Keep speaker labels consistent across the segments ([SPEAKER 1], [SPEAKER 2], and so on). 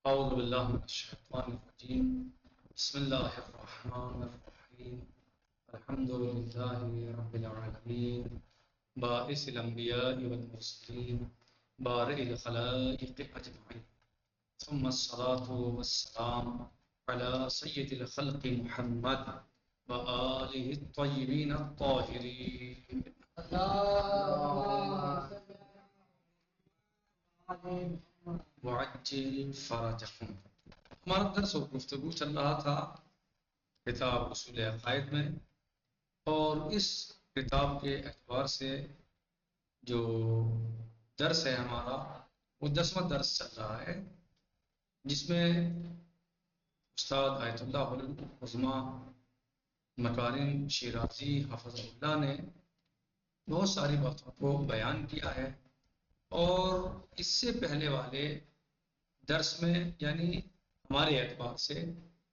[SPEAKER 1] أعوذ بالله من الشيطان الرجيم. بسم الله الرحمن الرحيم. الحمد لله رب العالمين، باعث الأنبياء والمرسلين، بارئ الخلائق أجمعين، ثم الصلاة والسلام على سيد الخلق محمد وآله الطيبين الطاهرين. وعجل فرجهم. ہمارا درس و گفتگو چل رہا تھا کتاب اصول عقائد میں، اور اس کتاب کے اعتبار سے جو درس ہے ہمارا وہ 10واں درس چل رہا ہے، جس میں استاد آیت اللہ العظمی مکارم شیرازی حفظ اللہ نے بہت ساری باتوں کو بیان کیا ہے. اور اس سے پہلے والے درس میں، یعنی ہمارے اعتبار سے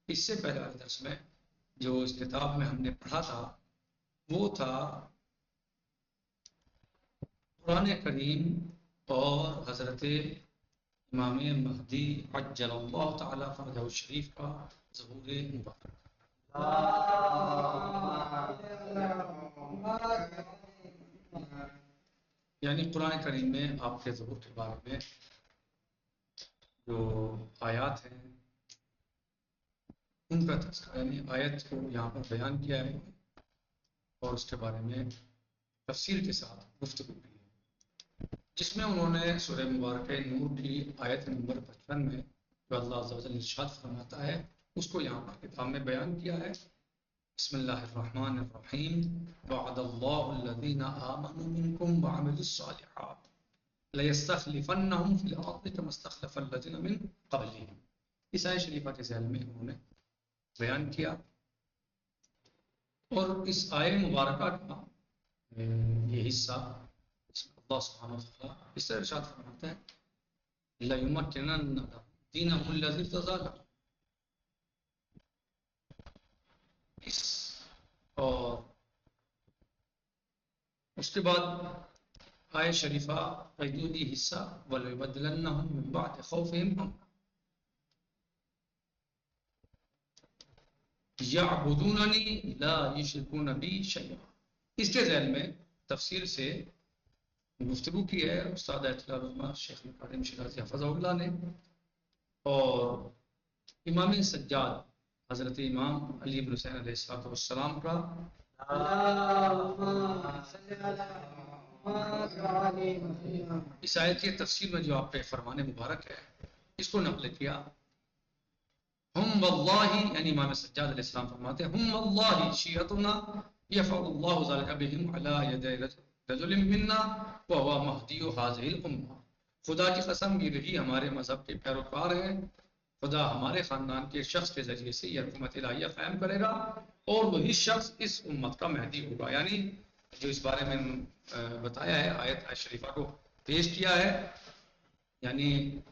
[SPEAKER 1] اس سے پہلے والے درس میں جو اس کتاب میں ہم نے پڑھا تھا وہ تھا قرآن کریم اور حضرت امام مہدی عجل اللہ تعالی فرجہ الشریف کا ظہور مبارک. یعنی قرآن کریم میں آپ کے ظہور کے بارے میں جو آیات ہیں ان کا تذکرہ، یعنی آیت کو یہاں پر بیان کیا ہے اور اس کے بارے میں تفصیل کے ساتھ گفتگو کی ہے، جس میں انہوں نے سورہ مبارکہ نور کی آیت نمبر 55 میں جو اللہ عز و جل ارشاد فرماتا ہے اس کو یہاں پر کتاب میں بیان کیا ہے. بسم اللہ الرحمن الرحیم. وعد اللہ الذین آمنوا منکم وعملوا الصالحات لَيَسْتَخْلِفَنَّهُمْ فِي الْأَرْضِ كَمَا اسْتَخْلَفَ الَّذِينَ مِنْ قَبْلِهِمْ. اس آیت شریفہ کے ذیل میں انہوں نے بیان کیا، اور اس آیت مبارکہ کا یہ حصہ اس میں اللہ سبحانہ وتعالی اس طرح ارشاد فرماتا ہے لَيُمَكِّنَنَّ لَهُمْ دِينَهُمُ الَّذِي ارْتَضَىٰ لَهُمْ. اس اور اس کے بعد آیت شریفہ قیدودی حصہ وَلَيُبَدِّلَنَّهُمْ مِنْ بَعْدِ خَوْفِهِمْ أَمْنًا یعبدوننی لا یشرکون بی شیئا. اس کے ذیل میں تفصیل سے گفتگو کی ہے استاد آیت اللہ العظمی شیخ مکارم شیرازی حفظہ اللہ نے، اور امام سجاد حضرت امام علی بن حسین علیہ السلام کا اس آیت کی تفسیر میں جو آپ کے فرمان مبارک ہے اس کو نقل کیا. ہم واللہ، یعنی امام سجاد علیہ السلام فرماتے ہیں ہم واللہ شیعتنا یفعل اللہ ذلك بهم على يد رجل منا وهو مہدی هذه الامہ. خدا کی قسم یہ رہی ہمارے مذہب کے پیروکار ہیں، خدا ہمارے خاندان کے شخص کے ذریعے سے یہ حکومت الہیہ قائم کرے گا اور وہی شخص اس امت کا مہدی ہوگا. یعنی جو اس بارے میں بتایا ہے آیت شریفہ کو پیش کیا ہے، یعنی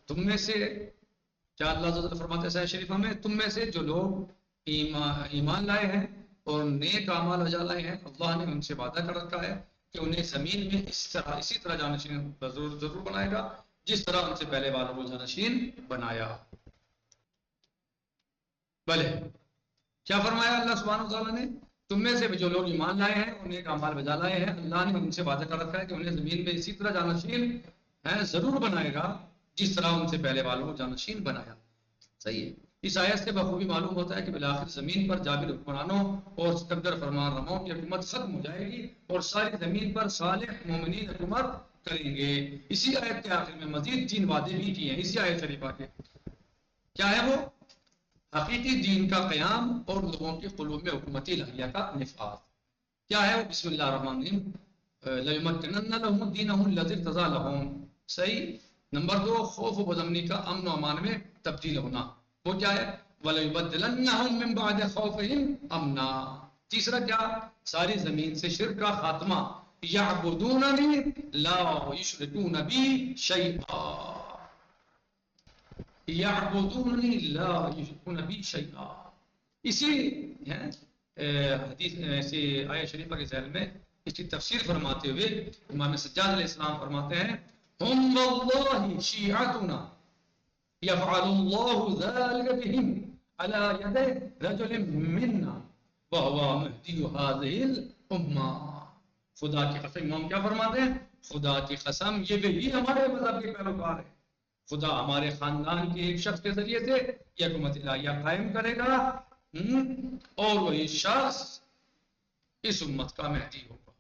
[SPEAKER 1] تم میں سے کیا اللہ تعالیٰ فرماتے ہیں شریفہ میں، تم میں سے جو لوگ ایمان لائے ہیں اور نیک اعمال بجا لائے ہیں، اللہ نے ان سے وعدہ کر رکھا ہے کہ انہیں زمین میں اسی طرح جانشین ضرور بنائے گا جس طرح ان سے پہلے والوں کو جانشین بنایا. بھلے کیا فرمایا اللہ سبحانہ وتعالیٰ نے، تم میں سے جو لوگ ایمان لائے ہیں اور نیک اعمال بجا لائے ہیں، اللہ نے ان سے وعدہ کر رکھا ہے کہ انہیں زمین میں اسی طرح جانشین ضرور بنائے گا جس طرح ان سے پہلے والوں کو جانشین بنایا. صحیح ہے. اس آیت سے بخوبی معلوم ہوتا ہے کہ بالآخر زمین پر جابر حکمرانوں اور سکندر فرمان رواؤں کی حکومت ختم ہو جائے گی اور ساری زمین پر صالح مومنین حکومت کریں گے. اسی آیت کے آخر میں مزید 3 وعدے بھی کیے ہیں اسی آیت شریفہ کے. کیا ہے وہ؟ حقیقی دین کا قیام اور لوگوں کے قلوب میں حکومت الہیہ کا نفاذ. کیا ہے وہ؟ بسم اللہ الرحمن الرحیم لَيُمَكِّنَنَّ لَهُمْ دِينَهُمُ الَّذِي ارْتَضَىٰ لَهُمْ. صحیح. نمبر 2 خوف و بدامنی کا امن و امان میں تبدیل ہونا، وہ کیا ہے؟ وَلَيُبَدِّلَنَّهُمْ مِنْ بَعْدِ خَوْفِهِمْ أَمْنًا. تیسرا کیا؟ ساری زمین سے شرک کا خاتمہ. يَعْبُدُونَنِي لَا يُشْرِكُونَ بِي شَيْئًا. يَعْبُدُونَنِي لَا يُشْرِكُونَ بِي شَيْئًا. اسی حدیث سے آیت شریفہ کے ذیل میں اس کی تفسیر فرماتے ہوئے امام سجاد علیہ السلام فرماتے ہیں ہم واللہ شیعتنا یفعل اللہ ذلک بہم علی ید رجل منا وہو مہدی هذه الامہ. خدا کی قسم، امام کیا فرماتے ہیں؟ خدا کی قسم یہ وہی ہمارے مذہب کے پیروکار ہے. خدا ہمارے خاندان کے ایک شخص کے ذریعے سے یہ حکومت الہیہ قائم کرے گا اور وہی شخص اس امت کا مہدی ہوگا.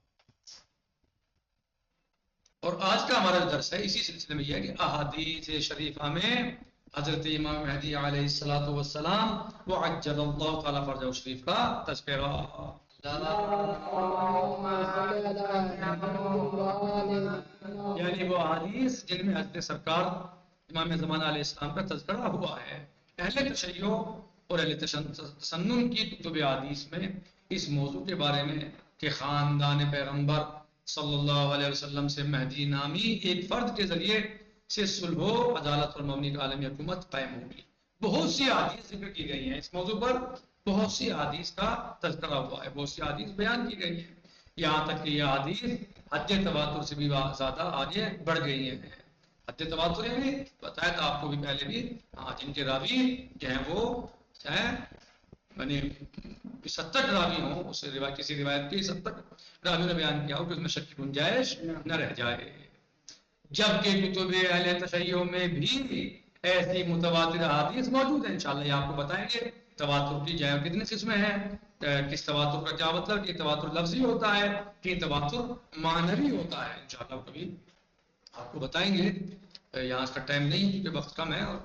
[SPEAKER 1] اور آج کا ہمارا درس ہے اسی سلسلے میں یہ ہے کہ احادیث شریفہ میں حضرت امام مہدی علیہ الصلوۃ والسلام وعجل اللہ تعالی فرجہ شریف کا تذکرہ. یعنی وہ احادیث جن میں حضرت سرکار امام زمانہ علیہ السلام کا تذکرہ ہوا ہے. اہل تشیع اور اہل تسنن کی کتب حدیث میں اس موضوع کے بارے میں کہ خاندان پیغمبر صلی اللہ علیہ وسلم سے مہدی نامی ایک فرد کے ذریعے سے صلح و عدالت اور مبنی کا عالمی حکومت قائم ہوگی. بہت سی حدیث ذکر کی گئی ہیں اس موضوع پر، بہت سی حدیث کا تذکرہ ہوا ہے، بہت سی حدیث بیان کی گئی ہیں، یہاں تک کہ یہ حدیث حد تواتر سے بھی زیادہ آگے بڑھ گئی ہیں. حد تواتر بھی بتایا تھا آپ کو بھی پہلے بھی، جن کے راوی جو ہیں وہ یعنی 70 راوی ہوں، اس روایت کسی روایت کے 70 راویوں نے بیان کیا ہو کہ اس میں شک کی گنجائش نہ رہ جائے. جبکہ کتب اہل تشیع میں بھی ایسی متواتر احادیث موجود ہیں. انشاءاللہ یہ آپ کو بتائیں گے تواتر کی جائے کتنی قسمیں ہیں، کس تواتر کا کیا مطلب، کہ تواتر لفظی ہوتا ہے کہ تواتر معنوی ہوتا ہے. انشاءاللہ کبھی آپ کو بتائیں گے. یہاں اس کا ٹائم نہیں کیونکہ وقت کم ہے اور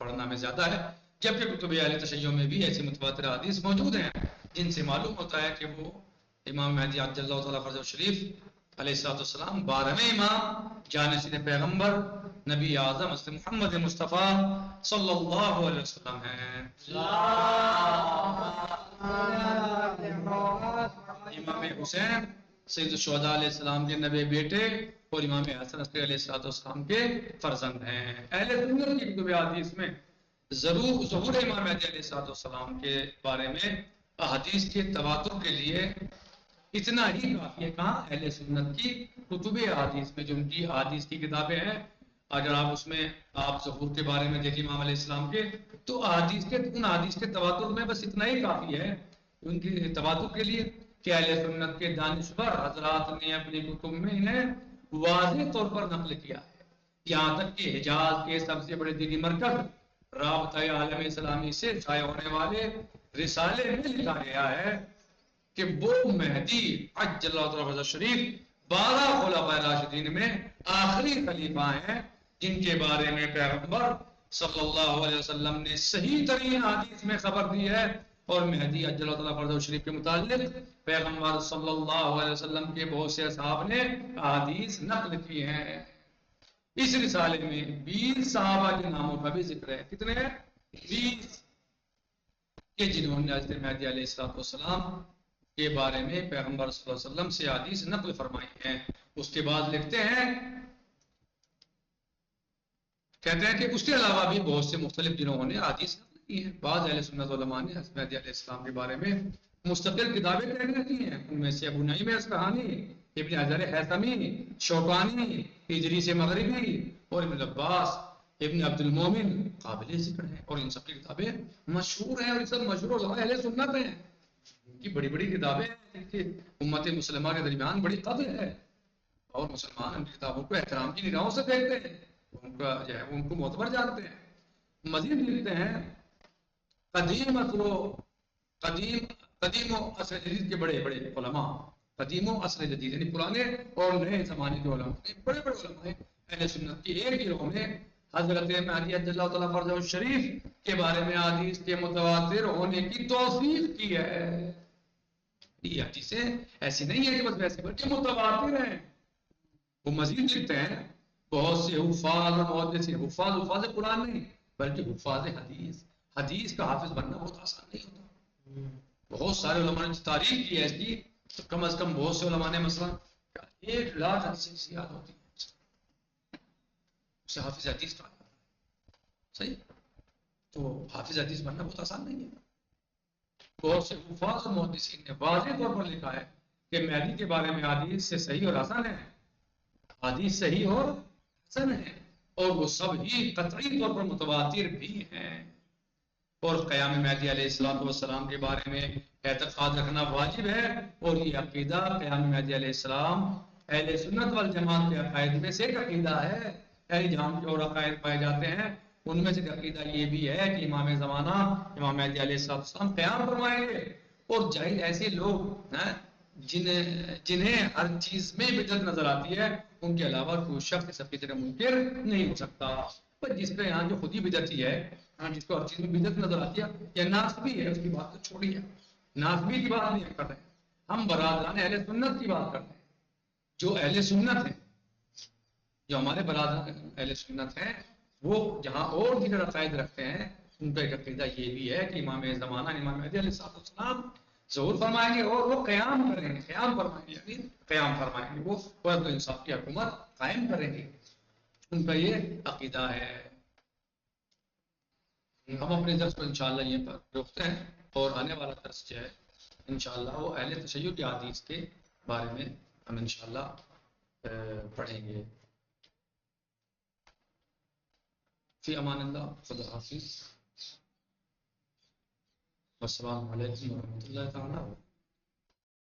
[SPEAKER 1] پڑھنا میں زیادہ ہے. جبکہ کتب اہل تشیع میں بھی ایسی متواتر احادیث موجود ہیں جن سے معلوم ہوتا ہے کہ وہ امام مہدی عجل اللہ تعالیٰ فرجہ شریف علیہ السلام 12ویں امام جانشین پیغمبر نبی اعظم حضرت محمد مصطفیٰ صلی اللہ علیہ وسلم ہیں. امام حسین سید الشہداء علیہ السلام کے نوے بیٹے اور امام حسن عسکری علیہ السلام کے فرزند ہیں. اہل سنت کی کتب حدیث میں ضرور ظہور امام مہدی علیہ السلام کے بارے میں احادیث کے تواتر کے لیے اتنا ہی کافی ہے. کہاں؟ اہل سنت کی کتب حدیث میں، جو ان کی حدیث کی کتابیں ہیں. اگر آپ اس میں آپ ظہور کے بارے میں دیکھیں امام علیہ السلام کے، تو ان حدیث کے تواتر میں بس اتنا ہی کافی ہے ان کی تواتر کے لیے کہ اہل سنت کے دانشور حضرات نے اپنی کتب میں انہیں واضح طور پر نقل کیا ہے. یہاں تک کہ حجاز کے سب سے بڑے دینی مرکز رابطہ عالم اسلامی سے شائع ہونے والے رسالے میں لکھا گیا ہے کہ وہ مہدی عجل اللہ تعالیٰ فرجہ شریف 12 خلفائے راشدین میں آخری خلیفہ ہیں جن کے بارے میں پیغمبر صلی اللہ علیہ وسلم نے صحیح ترین حدیث میں خبر دی ہے. اور مہدی عجل اللہ تعالیٰ فرجہ شریف کے متعلق پیغمبر صلی اللہ علیہ وسلم کے بہت سے اصحاب نے احادیث نقل کی ہیں. اس رسالے میں 20 صحابہ کے ناموں کا بھی ذکر ہے. کتنے ہیں؟ 20 کہ جنہوں نے حضرت مہدی علیہ السلام کے بارے میں پیغمبر صلی اللہ علیہ وسلم سے حدیث نقل فرمائی ہیں. اس کے بعد لکھتے ہیں، کہتے ہیں کہ اس کے علاوہ بھی بہت سے مختلف جنہوں نے حدیث نقل کی ہیں. بعض اہل سنت علماء نے حضرت مہدی علیہ السلام کے بارے میں مستقل کتابیں لکھی ہیں. ان میں سے ابو نعیم اصفہانی، ابن حجر ہیثمی، شوکانی، ادریس مغربی اور ابن عباس، ابن عبد المومن قابل ذکر ہیں. اور ان سب کی کتابیں مشہور ہیں اور یہ سب مشہور علماء اہل سنت ہیں. کی بڑی بڑی کتابیں ہیں جن کی امت مسلمہ کے درمیان بڑی قدر ہے اور مسلمان ان کتابوں کو احترام کی نگاہوں سے دیکھتے ہیں، ان کا جو ہے ان کو معتبر جانتے ہیں. مزید لکھتے ہیں قدیم و عصر جدید کے بڑے بڑے علماء، قدیم و عصر جدید یعنی پرانے اور نئے زمانے کے علماء، بڑے بڑے علماء ہیں اہل سنت کی ایک گروہ نے حضرت مہدی عجل اللہ تعالیٰ فرجہ شریف کے بارے میں حدیث کے متواتر ہونے کی توثیق کی ہے. یہ حدیثیں ایسی نہیں ہے کہ بس ویسے بلکہ متواتر ہیں. وہ مزید لکھتے ہیں بہت سے حفاظ اور محدثین، حفاظ قرآن نہیں بلکہ حفاظ حدیث. حدیث کا حافظ بننا بہت آسان نہیں ہوتا. بہت سارے علماء نے تعریف کی ہے اس کی، تو کم از کم بہت سے علماء نے مثلا 1 لاکھ حدیثیں یاد ہوتی ہیں، اسے حافظ حدیث کہا جاتا ہے. صحیح؟ تو حافظ حدیث بننا بہت آسان نہیں ہے. بہت سے حفاظ اور محدثین نے واضح طور پر لکھا ہے کہ مہدی کے بارے میں حدیث سے صحیح اور حسن ہے، حدیث صحیح اور حسن ہے. اور وہ سب ہی قطعی طور پر متواتر بھی ہیں. اور قیام مہدی علیہ السلام کے بارے میں اعتقاد رکھنا واجب ہے، اور یہ عقیدہ قیام مہدی علیہ السلام اہل سنت والجماعت کے عقائد میں سے ایک عقیدہ ہے. جہاں اور عقائد پائے جاتے ہیں ان میں سے ایک عقیدہ یہ بھی ہے کہ امام زمانہ امام مہدی علیہ السلام قیام فرمائیں گے. اور ظاہر ایسے لوگ ہیں جنہیں ہر چیز میں بدعت نظر آتی ہے، ان کے علاوہ کوئی شخص اس عقیدے کا منکر نہیں ہو سکتا. پر جس پہ یہاں جو خود ہی بدعتی ہے، جس کو ہر چیز میں بدعت نظر آتی ہے، یا ناسبی ہے، اس کی بات تو چھوڑی ہے. ناسبی کی بات نہیں کر رہے ہیں ہم، برادران اہل سنت کی بات کر رہے ہیں. جو اہل سنت ہیں، جو ہمارے برادران اہل سنت ہیں، وہ جہاں اور دیگر عقائد رکھتے ہیں، ان کا ایک عقیدہ یہ بھی ہے کہ امام زمانہ امام مہدی علیہ السلام ظہور فرمائیں گے اور وہ قیام کریں گے. قیام فرمائیں گے یعنی قیام فرمائیں گے، وہ عدل و انصاف کی حکومت قائم کریں گے. ان کا یہ عقیدہ ہے. ہم اپنے درس کو انشاءاللہ یہ پر روکتے ہیں، اور آنے والا درس جو ہے انشاءاللہ وہ اہل تشیع کی حدیث کے بارے میں ہم انشاءاللہ پڑھیں گے. فی امان اللہ، خدا حافظ، والسلام علیکم ورحمۃ اللہ تعالیٰ.